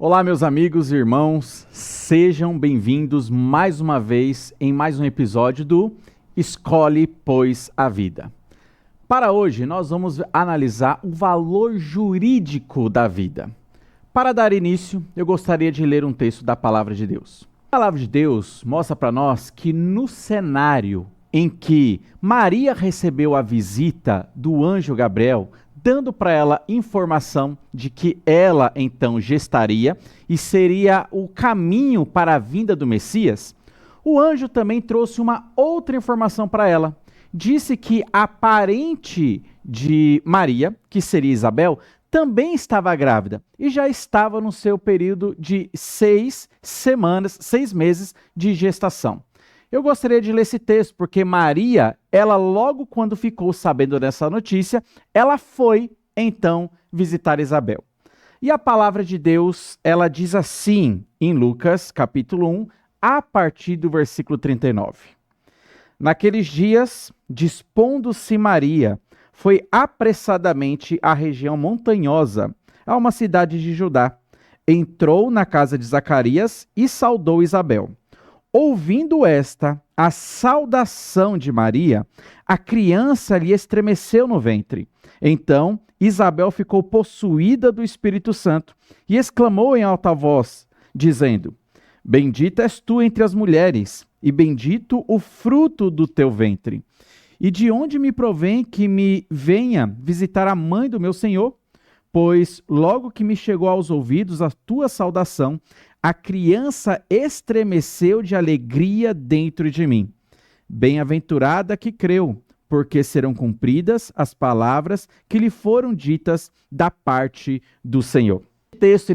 Olá, meus amigos e irmãos, sejam bem-vindos mais uma vez em mais um episódio do Escolhe, pois, a Vida. Para hoje, nós vamos analisar o valor jurídico da vida. Para dar início, eu gostaria de ler um texto da Palavra de Deus. A Palavra de Deus mostra para nós que no cenário em que Maria recebeu a visita do anjo Gabriel, dando para ela informação de que ela então gestaria e seria o caminho para a vinda do Messias, o anjo também trouxe uma outra informação para ela. Disse que a parente de Maria, que seria Isabel, também estava grávida e já estava no seu período de 6 meses de gestação. Eu gostaria de ler esse texto, porque Maria, ela logo quando ficou sabendo dessa notícia, ela foi, então, visitar Isabel. E a palavra de Deus, ela diz assim, em Lucas, capítulo 1, a partir do versículo 39. Naqueles dias, dispondo-se Maria, foi apressadamente à região montanhosa, a uma cidade de Judá. Entrou na casa de Zacarias e saudou Isabel. Ouvindo esta, a saudação de Maria, a criança lhe estremeceu no ventre. Então, Isabel ficou possuída do Espírito Santo e exclamou em alta voz, dizendo: Bendita és tu entre as mulheres, e bendito o fruto do teu ventre. E de onde me provém que me venha visitar a mãe do meu Senhor? Pois logo que me chegou aos ouvidos a tua saudação, a criança estremeceu de alegria dentro de mim. Bem-aventurada que creu, porque serão cumpridas as palavras que lhe foram ditas da parte do Senhor.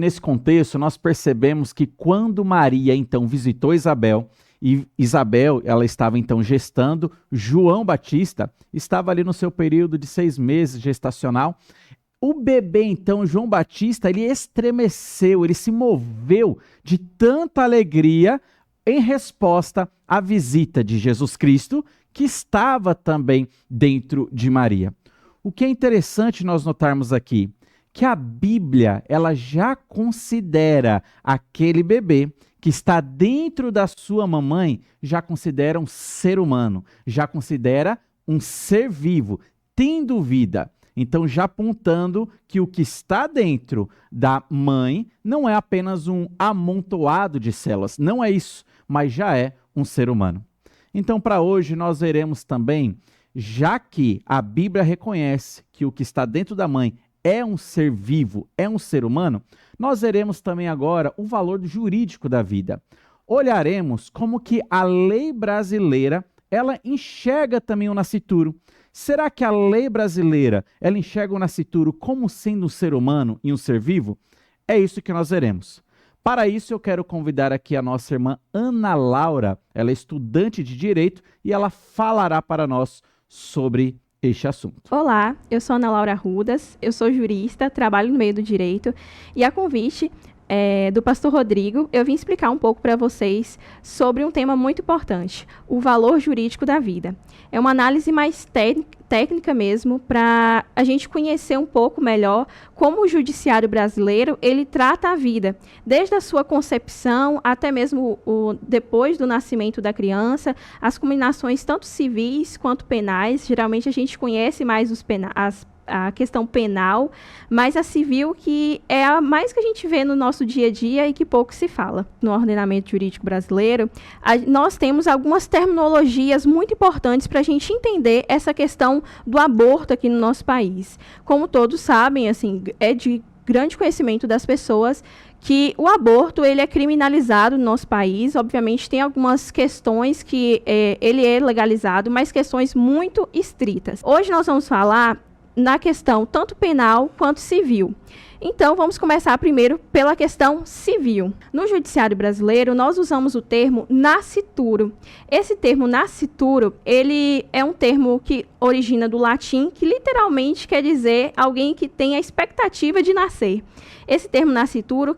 Nesse contexto, nós percebemos que quando Maria, então, visitou Isabel, e Isabel, ela estava, então, gestando, João Batista estava ali no seu período de 6 meses gestacional. O bebê, então, João Batista, ele estremeceu, ele se moveu de tanta alegria em resposta à visita de Jesus Cristo, que estava também dentro de Maria. O que é interessante nós notarmos aqui, que a Bíblia, ela já considera aquele bebê que está dentro da sua mamãe, já considera um ser humano, já considera um ser vivo, tendo vida. Então, já apontando que o que está dentro da mãe não é apenas um amontoado de células, não é isso, mas já é um ser humano. Então, para hoje, nós veremos também, já que a Bíblia reconhece que o que está dentro da mãe é um ser vivo, é um ser humano, nós veremos também agora o valor jurídico da vida. Olharemos como que a lei brasileira, ela enxerga também o nascituro. Será que a lei brasileira, ela enxerga o nascituro como sendo um ser humano e um ser vivo? É isso que nós veremos. Para isso, eu quero convidar aqui a nossa irmã Ana Laura, ela é estudante de Direito e ela falará para nós sobre este assunto. Olá, eu sou Ana Laura Rudas, eu sou jurista, trabalho no meio do direito e a convite do pastor Rodrigo, eu vim explicar um pouco para vocês sobre um tema muito importante, o valor jurídico da vida. É uma análise mais técnica mesmo, para a gente conhecer um pouco melhor como o judiciário brasileiro, ele trata a vida, desde a sua concepção até mesmo depois do nascimento da criança, as combinações tanto civis quanto penais. Geralmente a gente conhece mais a questão penal, mas a civil, que é a mais que a gente vê no nosso dia a dia e que pouco se fala. No ordenamento jurídico brasileiro, nós temos algumas terminologias muito importantes para a gente entender essa questão do aborto aqui no nosso país. Como todos sabem, assim, é de grande conhecimento das pessoas que o aborto, ele é criminalizado no nosso país. Obviamente tem algumas questões que ele é legalizado, mas questões muito estritas. Hoje nós vamos falar na questão tanto penal quanto civil. Então, vamos começar primeiro pela questão civil. No judiciário brasileiro, nós usamos o termo nascituro. Esse termo nascituro, ele é um termo que origina do latim, que literalmente quer dizer alguém que tem a expectativa de nascer. Esse termo nascituro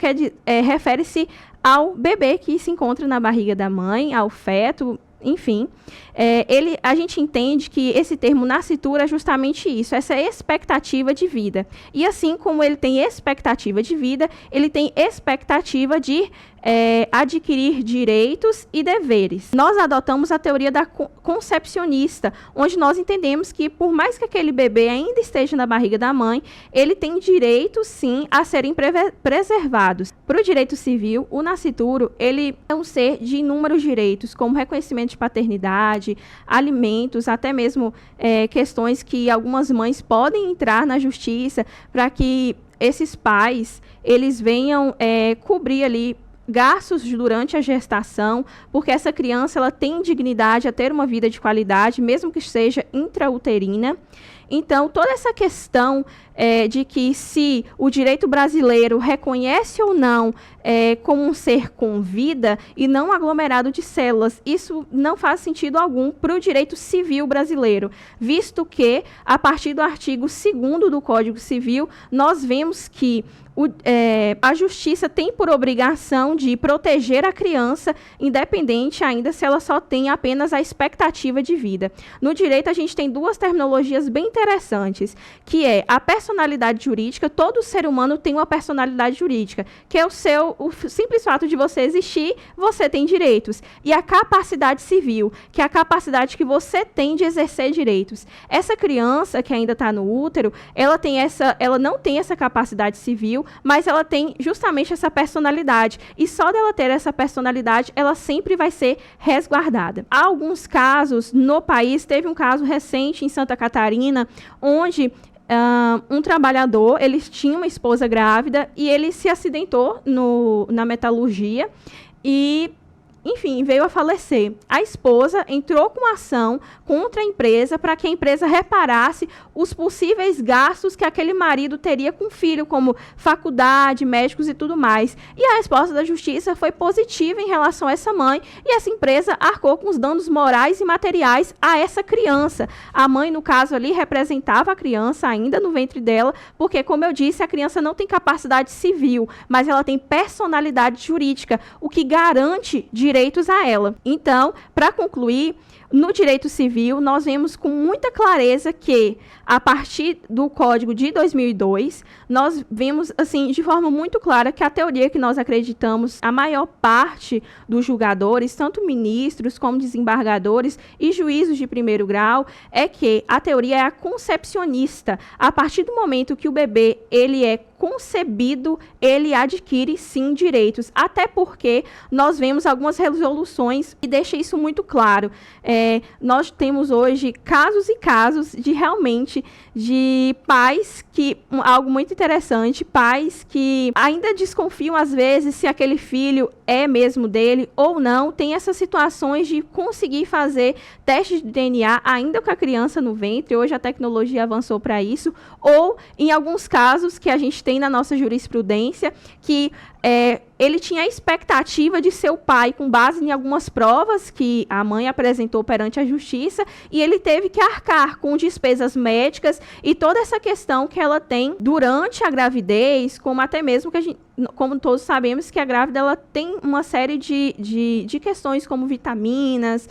refere-se ao bebê que se encontra na barriga da mãe, ao feto, enfim. a gente entende que esse termo nascitura é justamente isso, essa expectativa de vida. E assim como ele tem expectativa de vida, ele tem expectativa de adquirir direitos e deveres. Nós adotamos a teoria da concepcionista, onde nós entendemos que, por mais que aquele bebê ainda esteja na barriga da mãe, ele tem direitos, sim, a serem preservados. Para o direito civil, o nascituro, ele é um ser de inúmeros direitos, como reconhecimento de paternidade, alimentos, até mesmo questões que algumas mães podem entrar na justiça para que esses pais, eles venham cobrir ali gastos durante a gestação, porque essa criança ela tem dignidade a ter uma vida de qualidade, mesmo que seja intrauterina. Então, toda essa questão de que se o direito brasileiro reconhece ou não como um ser com vida e não aglomerado de células, isso não faz sentido algum para o direito civil brasileiro, visto que, a partir do artigo 2º do Código Civil, nós vemos que a justiça tem por obrigação de proteger a criança, independente ainda se ela só tem apenas a expectativa de vida. No direito, a gente tem duas terminologias bem interessantes, que é a personalidade jurídica. Todo ser humano tem uma personalidade jurídica, que é o simples fato de você existir, você tem direitos. E a capacidade civil, que é a capacidade que você tem de exercer direitos. Essa criança que ainda está no útero, ela não tem essa capacidade civil, mas ela tem justamente essa personalidade. E só dela ter essa personalidade, ela sempre vai ser resguardada. Há alguns casos no país, teve um caso recente em Santa Catarina, onde um trabalhador, ele tinha uma esposa grávida e ele se acidentou na metalurgia e, enfim, veio a falecer. A esposa entrou com ação contra a empresa para que a empresa reparasse os possíveis gastos que aquele marido teria com o filho, como faculdade, médicos e tudo mais. E a resposta da justiça foi positiva em relação a essa mãe, e essa empresa arcou com os danos morais e materiais a essa criança. A mãe, no caso ali, representava a criança ainda no ventre dela, porque, como eu disse, a criança não tem capacidade civil, mas ela tem personalidade jurídica, o que garante direitos a ela. Então, para concluir, no direito civil, nós vemos com muita clareza que, a partir do Código de 2002, nós vemos, assim, de forma muito clara que a teoria que nós acreditamos, a maior parte dos julgadores, tanto ministros como desembargadores e juízos de primeiro grau, é que a teoria é a concepcionista. A partir do momento que o bebê ele é concebido, ele adquire, sim, direitos. Até porque nós vemos algumas resoluções que deixam isso muito claro. Nós temos hoje casos e casos de realmente de pais que, algo muito interessante, pais que ainda desconfiam às vezes se aquele filho é mesmo dele ou não, tem essas situações de conseguir fazer testes de DNA ainda com a criança no ventre. Hoje a tecnologia avançou para isso, ou em alguns casos que a gente tem na nossa jurisprudência, que ele tinha a expectativa de ser o pai com base em algumas provas que a mãe apresentou perante a justiça, e ele teve que arcar com despesas médicas e toda essa questão que ela tem durante a gravidez, como até mesmo como todos sabemos que a grávida ela tem uma série de questões como vitaminas,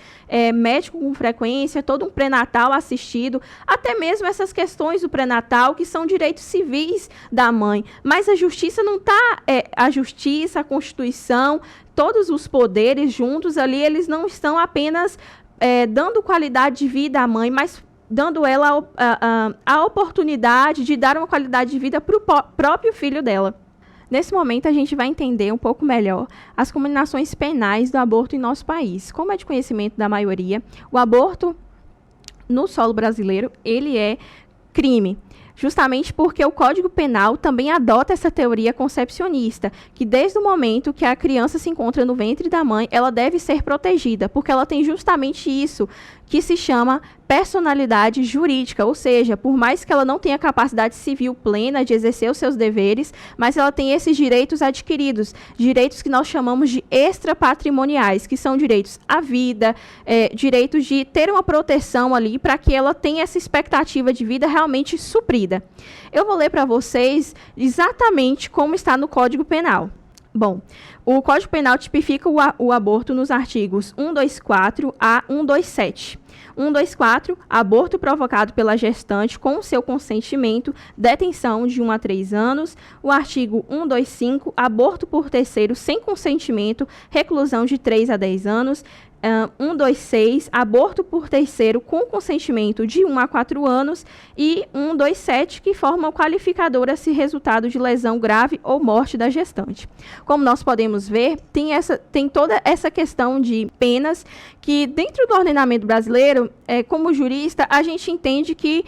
médico com frequência, todo um pré-natal assistido, até mesmo essas questões do pré-natal que são direitos civis da mãe. Mas a justiça não está, a justiça, a Constituição, todos os poderes juntos ali, eles não estão apenas dando qualidade de vida à mãe, mas dando ela a oportunidade de dar uma qualidade de vida para o próprio filho dela. Nesse momento, a gente vai entender um pouco melhor as combinações penais do aborto em nosso país. Como é de conhecimento da maioria, o aborto no solo brasileiro, ele é crime. Justamente porque o Código Penal também adota essa teoria concepcionista, que desde o momento que a criança se encontra no ventre da mãe, ela deve ser protegida, porque ela tem justamente isso, que se chama personalidade jurídica, ou seja, por mais que ela não tenha capacidade civil plena de exercer os seus deveres, mas ela tem esses direitos adquiridos, direitos que nós chamamos de extrapatrimoniais, que são direitos à vida, direitos de ter uma proteção ali para que ela tenha essa expectativa de vida realmente suprida. Eu vou ler para vocês exatamente como está no Código Penal. Bom, o Código Penal tipifica o aborto nos artigos 124 a 127. 124, aborto provocado pela gestante com seu consentimento, detenção de 1 a 3 anos. O artigo 125, aborto por terceiro sem consentimento, reclusão de 3 a 10 anos. 126, aborto por terceiro com consentimento de 1 a 4 anos. E 127, que forma o qualificador a se resultado de lesão grave ou morte da gestante. Como nós podemos ver, tem toda essa questão de penas que, dentro do ordenamento brasileiro, como jurista, a gente entende que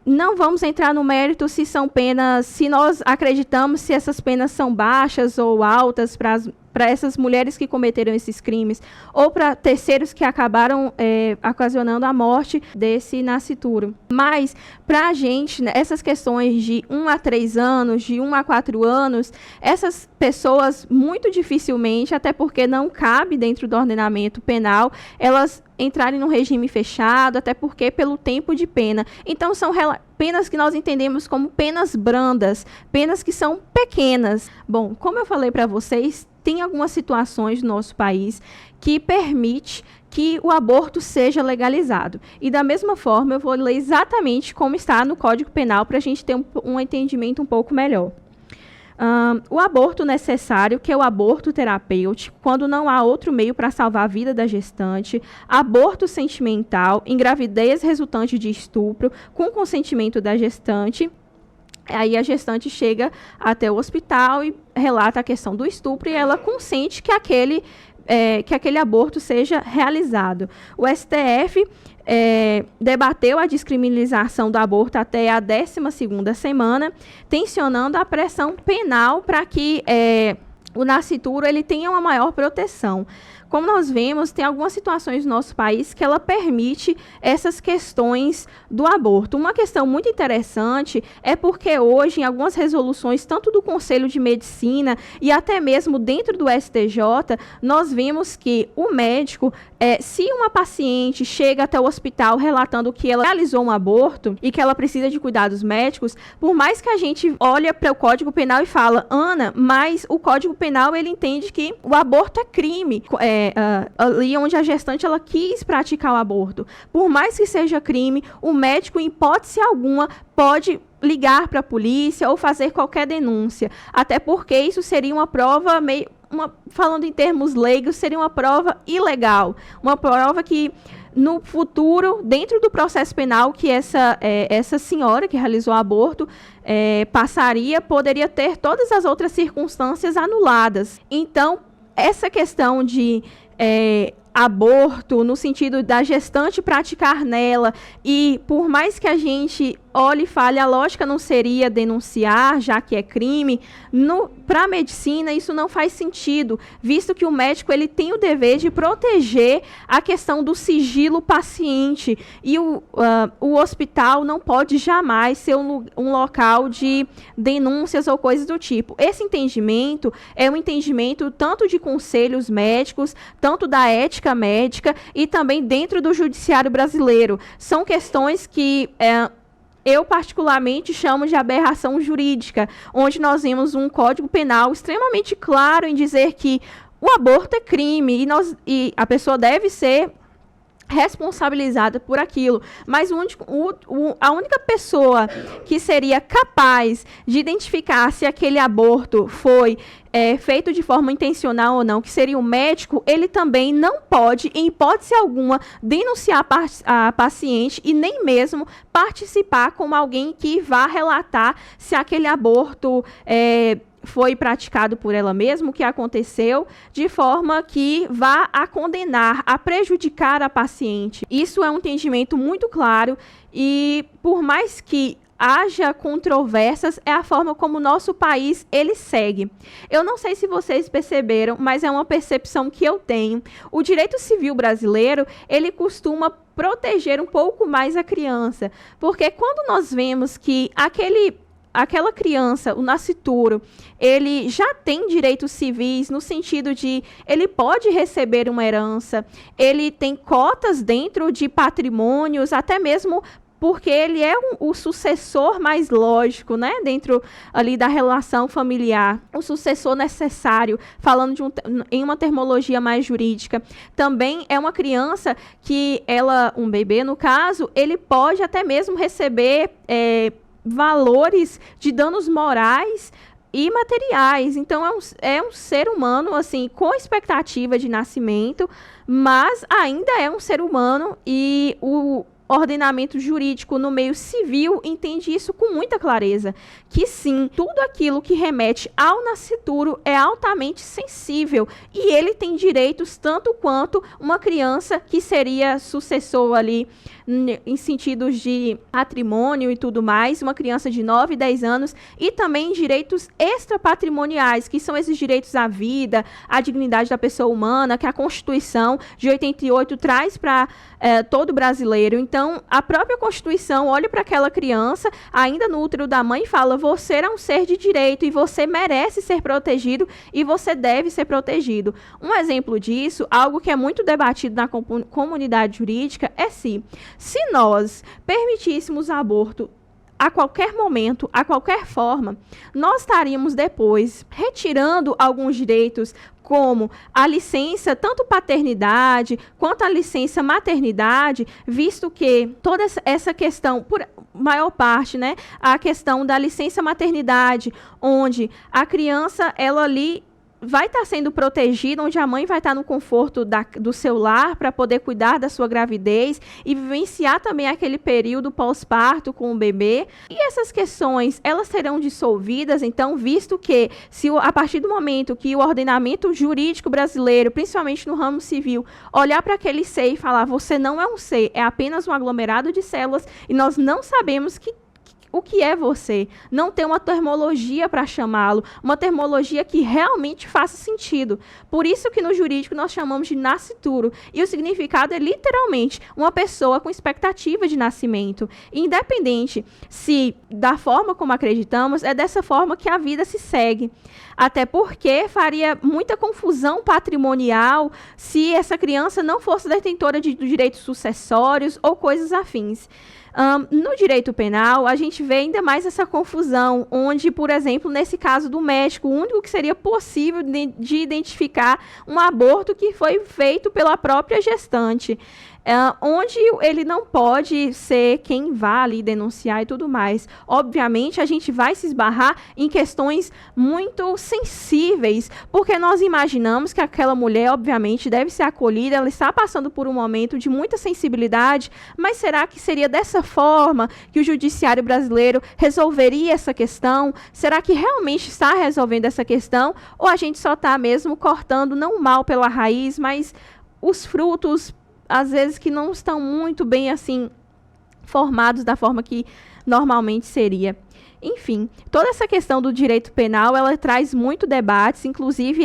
não vamos entrar no mérito se são penas, se nós acreditamos se essas penas são baixas ou altas para essas mulheres que cometeram esses crimes, ou para terceiros que acabaram ocasionando a morte desse nascituro. Mas, para a gente, né, essas questões de 1 a 3 anos, de 1 a 4 anos, essas pessoas, muito dificilmente, até porque não cabe dentro do ordenamento penal, elas entrarem no regime fechado, até porque pelo tempo de pena. Então, são penas que nós entendemos como penas brandas, penas que são pequenas. Bom, como eu falei para vocês, tem algumas situações no nosso país que permite que o aborto seja legalizado. E da mesma forma, eu vou ler exatamente como está no Código Penal para a gente ter um entendimento um pouco melhor. O aborto necessário, que é o aborto terapêutico, quando não há outro meio para salvar a vida da gestante. Aborto sentimental, em gravidez resultante de estupro, com consentimento da gestante. Aí a gestante chega até o hospital e relata a questão do estupro e ela consente que aquele aborto seja realizado. O STF debateu a descriminalização do aborto até a 12ª semana, tensionando a pressão penal para que o nascituro ele tenha uma maior proteção. Como nós vemos, tem algumas situações no nosso país que ela permite essas questões do aborto. Uma questão muito interessante é porque hoje, em algumas resoluções, tanto do Conselho de Medicina e até mesmo dentro do STJ, nós vemos que o médico, se uma paciente chega até o hospital relatando que ela realizou um aborto e que ela precisa de cuidados médicos, por mais que a gente olhe para o Código Penal e fala, Ana, mas o Código Penal ele entende que o aborto é crime. Ali onde a gestante ela quis praticar o aborto. Por mais que seja crime, o médico, em hipótese alguma, pode ligar para a polícia ou fazer qualquer denúncia. Até porque isso seria uma prova falando em termos leigos, seria uma prova ilegal. Uma prova que, no futuro, dentro do processo penal que essa senhora que realizou o aborto poderia ter todas as outras circunstâncias anuladas. Então, essa questão de aborto, no sentido da gestante praticar nela, e por mais que a gente olhe e fale, a lógica não seria denunciar, já que é crime, para a medicina isso não faz sentido, visto que o médico ele tem o dever de proteger a questão do sigilo paciente, e o hospital não pode jamais ser um local de denúncias ou coisas do tipo. Esse entendimento é um entendimento tanto de conselhos médicos, tanto da ética médica e também dentro do judiciário brasileiro. São questões que eu particularmente chamo de aberração jurídica, onde nós vemos um Código Penal extremamente claro em dizer que o aborto é crime e a pessoa deve ser responsabilizada por aquilo, mas a única pessoa que seria capaz de identificar se aquele aborto foi feito de forma intencional ou não, que seria o médico, ele também não pode, em hipótese alguma, denunciar a paciente e nem mesmo participar como alguém que vá relatar se aquele aborto foi praticado por ela mesma, o que aconteceu, de forma que vá a condenar, a prejudicar a paciente. Isso é um entendimento muito claro e, por mais que haja controvérsias, é a forma como o nosso país ele segue. Eu não sei se vocês perceberam, mas é uma percepção que eu tenho. O direito civil brasileiro, ele costuma proteger um pouco mais a criança, porque quando nós vemos que aquela criança, o nascituro, ele já tem direitos civis no sentido de ele pode receber uma herança, ele tem cotas dentro de patrimônios, até mesmo porque ele é o sucessor mais lógico, né, dentro ali da relação familiar, o sucessor necessário, falando em uma terminologia mais jurídica. Também é uma criança que um bebê no caso, ele pode até mesmo receber valores de danos morais e materiais. Então, é um ser humano, assim, com expectativa de nascimento, mas ainda é um ser humano, e o ordenamento jurídico no meio civil entende isso com muita clareza, que sim, tudo aquilo que remete ao nascituro é altamente sensível, e ele tem direitos tanto quanto uma criança que seria sucessor ali em sentidos de patrimônio e tudo mais, uma criança de 9, 10 anos, e também direitos extrapatrimoniais, que são esses direitos à vida, à dignidade da pessoa humana, que a Constituição de 88 traz para todo brasileiro. Então, a própria Constituição olha para aquela criança, ainda no útero da mãe, e fala: você é um ser de direito e você merece ser protegido e você deve ser protegido. Um exemplo disso, algo que é muito debatido na comunidade jurídica, é se nós permitíssemos aborto a qualquer momento, a qualquer forma, nós estaríamos depois retirando alguns direitos, como a licença, tanto paternidade quanto a licença maternidade, visto que toda essa questão, por maior parte, né, a questão da licença maternidade, onde a criança, ela ali vai estar sendo protegida, onde a mãe vai estar no conforto do seu lar para poder cuidar da sua gravidez e vivenciar também aquele período pós-parto com o bebê. E essas questões, elas serão dissolvidas, então, visto que, a partir do momento que o ordenamento jurídico brasileiro, principalmente no ramo civil, olhar para aquele ser e falar: você não é um ser, é apenas um aglomerado de células, e nós não sabemos o que é você, não ter uma termologia para chamá-lo, uma termologia que realmente faça sentido. Por isso que no jurídico nós chamamos de nascituro, e o significado é literalmente uma pessoa com expectativa de nascimento. Independente se da forma como acreditamos, é dessa forma que a vida se segue. Até porque faria muita confusão patrimonial se essa criança não fosse detentora de direitos sucessórios ou coisas afins. No direito penal, a gente vê ainda mais essa confusão, onde, por exemplo, nesse caso do médico, o único que seria possível de identificar um aborto que foi feito pela própria gestante. Onde ele não pode ser quem vá ali denunciar e tudo mais. Obviamente, a gente vai se esbarrar em questões muito sensíveis, porque nós imaginamos que aquela mulher, obviamente, deve ser acolhida, ela está passando por um momento de muita sensibilidade, mas será que seria dessa forma que o judiciário brasileiro resolveria essa questão? Será que realmente está resolvendo essa questão? Ou a gente só está mesmo cortando, não o mal pela raiz, mas os frutos, às vezes, que não estão muito bem assim formados da forma que normalmente seria. Enfim, toda essa questão do direito penal, ela traz muito debates, inclusive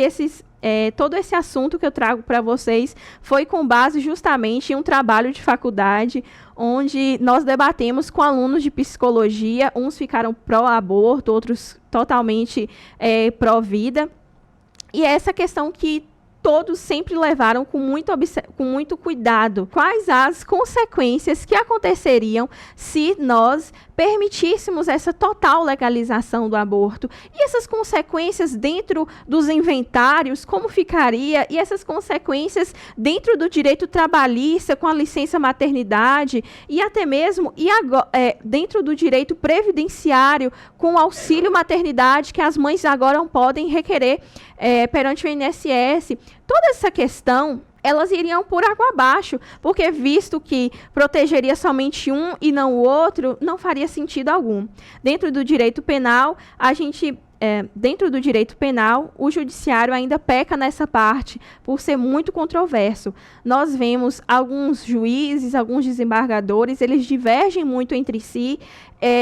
todo esse assunto que eu trago para vocês foi com base justamente em um trabalho de faculdade, onde nós debatemos com alunos de psicologia, uns ficaram pró-aborto, outros totalmente pró-vida, e é essa questão que todos sempre levaram com muito cuidado. Quais as consequências que aconteceriam se nós permitíssemos essa total legalização do aborto? E essas consequências dentro dos inventários, como ficaria? E essas consequências dentro do direito trabalhista, com a licença maternidade, e até mesmo dentro do direito previdenciário, com o auxílio maternidade, que as mães agora podem requerer perante o INSS. Toda essa questão, elas iriam por água abaixo, porque visto que protegeria somente um e não o outro, não faria sentido algum. Dentro do direito penal, o judiciário ainda peca nessa parte, por ser muito controverso. Nós vemos alguns juízes, alguns desembargadores, eles divergem muito entre si.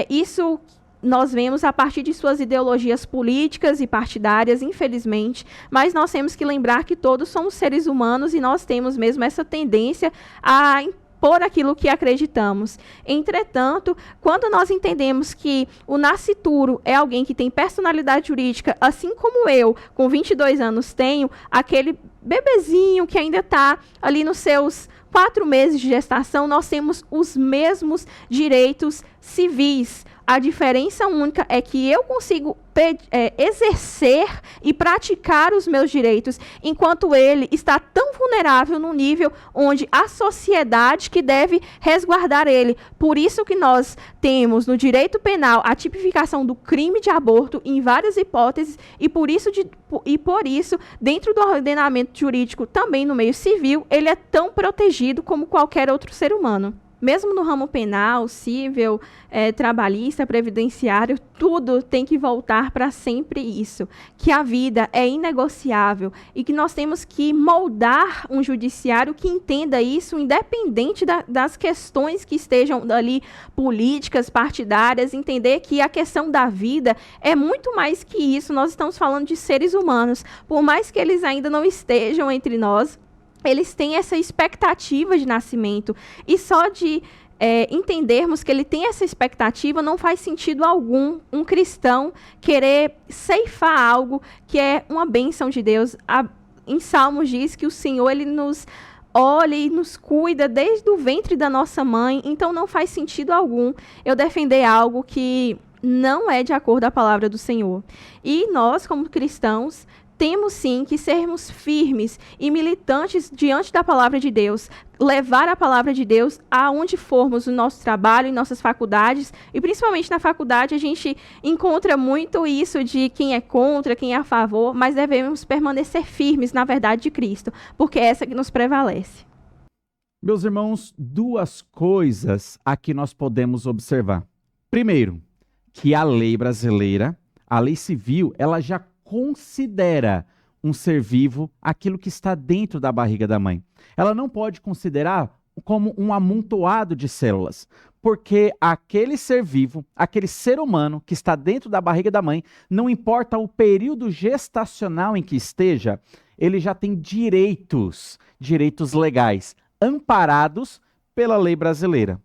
Isso nós vemos a partir de suas ideologias políticas e partidárias, infelizmente, mas nós temos que lembrar que todos somos seres humanos e nós temos mesmo essa tendência a impor aquilo que acreditamos. Entretanto, quando nós entendemos que o nascituro é alguém que tem personalidade jurídica, assim como eu, com 22 anos, tenho, aquele bebezinho que ainda está ali nos seus 4 meses de gestação, nós temos os mesmos direitos civis. A diferença única é que eu consigo exercer e praticar os meus direitos, enquanto ele está tão vulnerável no nível onde a sociedade que deve resguardar ele. Por isso que nós temos no direito penal a tipificação do crime de aborto em várias hipóteses, e por isso, dentro do ordenamento jurídico, também no meio civil, ele é tão protegido como qualquer outro ser humano. Mesmo no ramo penal, civil, trabalhista, previdenciário, tudo tem que voltar para sempre isso, que a vida é inegociável e que nós temos que moldar um judiciário que entenda isso, independente das questões que estejam ali, políticas, partidárias, entender que a questão da vida é muito mais que isso. Nós estamos falando de seres humanos, por mais que eles ainda não estejam entre nós, eles têm essa expectativa de nascimento, e só de entendermos que ele tem essa expectativa, não faz sentido algum um cristão querer ceifar algo que é uma bênção de Deus. Em Salmos diz que o Senhor, ele nos olha e nos cuida desde o ventre da nossa mãe, então não faz sentido algum eu defender algo que não é de acordo com a palavra do Senhor. E nós, como cristãos, temos sim que sermos firmes e militantes diante da palavra de Deus, levar a palavra de Deus aonde formos no nosso trabalho, em nossas faculdades, e principalmente na faculdade a gente encontra muito isso de quem é contra, quem é a favor, mas devemos permanecer firmes na verdade de Cristo, porque é essa que nos prevalece. Meus irmãos, 2 coisas aqui nós podemos observar. Primeiro, que a lei brasileira, a lei civil, ela já considera um ser vivo aquilo que está dentro da barriga da mãe. Ela não pode considerar como um amontoado de células, porque aquele ser vivo, aquele ser humano que está dentro da barriga da mãe, não importa o período gestacional em que esteja, ele já tem direitos legais, amparados pela lei brasileira.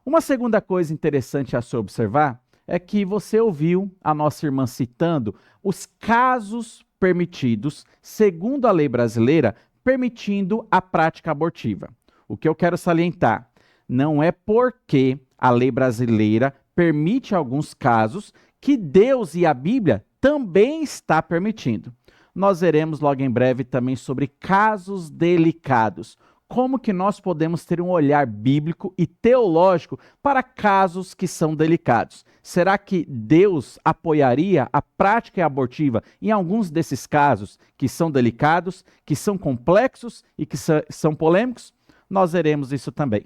Uma segunda coisa interessante a se observar é que você ouviu a nossa irmã citando os casos permitidos, segundo a lei brasileira, permitindo a prática abortiva. O que eu quero salientar, não é porque a lei brasileira permite alguns casos que Deus e a Bíblia também está permitindo. Nós veremos logo em breve também sobre casos delicados. Como que nós podemos ter um olhar bíblico e teológico para casos que são delicados? Será que Deus apoiaria a prática abortiva em alguns desses casos que são delicados, que são complexos e que são polêmicos? Nós veremos isso também.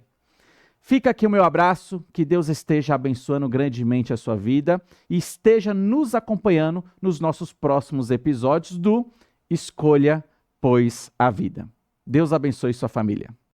Fica aqui o meu abraço, que Deus esteja abençoando grandemente a sua vida e esteja nos acompanhando nos nossos próximos episódios do Escolha, pois, a Vida. Deus abençoe sua família.